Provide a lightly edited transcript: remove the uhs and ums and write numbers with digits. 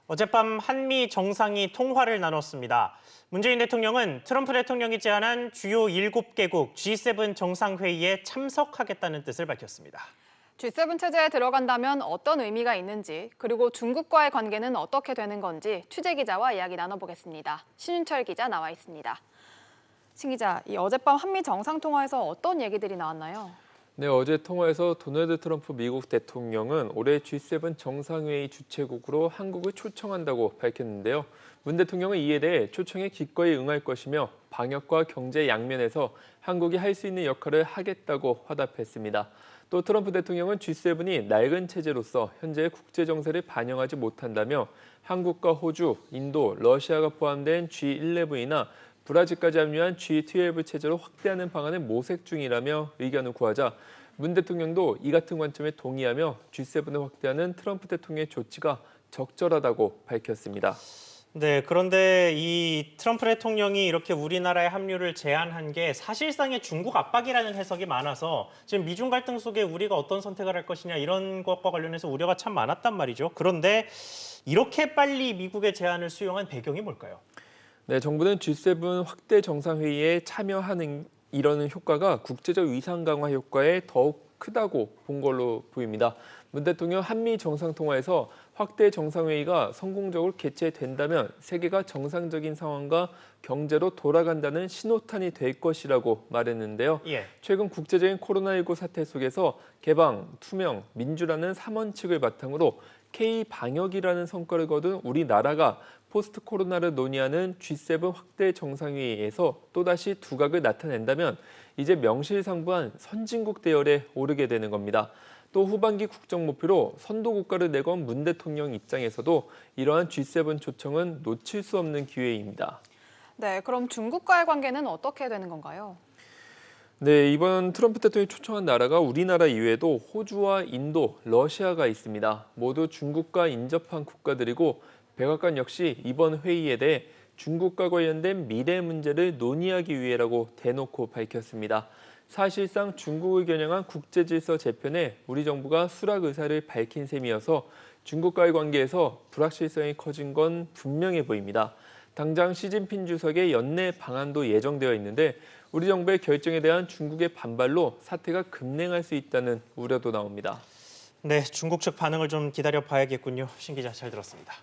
어젯밤 한미 정상이 통화를 나눴습니다. 문재인 대통령은 트럼프 대통령이 제안한 주요 7개국 G7 정상회의에 참석하겠다는 뜻을 밝혔습니다. G7 체제에 들어간다면 어떤 의미가 있는지, 그리고 중국과의 관계는 어떻게 되는 건지 취재 기자와 이야기 나눠보겠습니다. 신윤철 기자 나와 있습니다. 신 기자, 이 어젯밤 한미 정상통화에서 어떤 얘기들이 나왔나요? 네, 어제 통화에서 도널드 트럼프 미국 대통령은 올해 G7 정상회의 주최국으로 한국을 초청한다고 밝혔는데요. 문 대통령은 이에 대해 초청에 기꺼이 응할 것이며 방역과 경제 양면에서 한국이 할 수 있는 역할을 하겠다고 화답했습니다. 또 트럼프 대통령은 G7이 낡은 체제로서 현재의 국제 정세를 반영하지 못한다며 한국과 호주, 인도, 러시아가 포함된 G11이나 브라질까지 합류한 G12 체제로 확대하는 방안을 모색 중이라며 의견을 구하자 문 대통령도 이 같은 관점에 동의하며 G7을 확대하는 트럼프 대통령의 조치가 적절하다고 밝혔습니다. 네, 그런데 이 트럼프 대통령이 이렇게 우리나라의 합류를 제안한 게 사실상의 중국 압박이라는 해석이 많아서 지금 미중 갈등 속에 우리가 어떤 선택을 할 것이냐 이런 것과 관련해서 우려가 참 많았단 말이죠. 그런데 이렇게 빨리 미국의 제안을 수용한 배경이 뭘까요? 네, 정부는 G7 확대 정상회의에 참여하는 이러는 효과가 국제적 위상 강화 효과에 더욱 크다고 본 걸로 보입니다. 문 대통령 한미 정상통화에서 확대 정상회의가 성공적으로 개최된다면 세계가 정상적인 상황과 경제로 돌아간다는 신호탄이 될 것이라고 말했는데요. 최근 국제적인 코로나19 사태 속에서 개방, 투명, 민주라는 3원칙을 바탕으로 K-방역이라는 성과를 거둔 우리나라가 포스트 코로나를 논의하는 G7 확대 정상회의에서 또다시 두각을 나타낸다면 이제 명실상부한 선진국 대열에 오르게 되는 겁니다. 또 후반기 국정 목표로 선도 국가를 내건 문 대통령 입장에서도 이러한 G7 초청은 놓칠 수 없는 기회입니다. 네, 그럼 중국과의 관계는 어떻게 되는 건가요? 네, 이번 트럼프 대통령이 초청한 나라가 우리나라 이외에도 호주와 인도, 러시아가 있습니다. 모두 중국과 인접한 국가들이고 백악관 역시 이번 회의에 대해 중국과 관련된 미래 문제를 논의하기 위해라고 대놓고 밝혔습니다. 사실상 중국을 겨냥한 국제질서 재편에 우리 정부가 수락 의사를 밝힌 셈이어서 중국과의 관계에서 불확실성이 커진 건 분명해 보입니다. 당장 시진핑 주석의 연내 방한도 예정되어 있는데 우리 정부의 결정에 대한 중국의 반발로 사태가 급냉할 수 있다는 우려도 나옵니다. 네, 중국 측 반응을 좀 기다려 봐야겠군요. 신 기자 잘 들었습니다.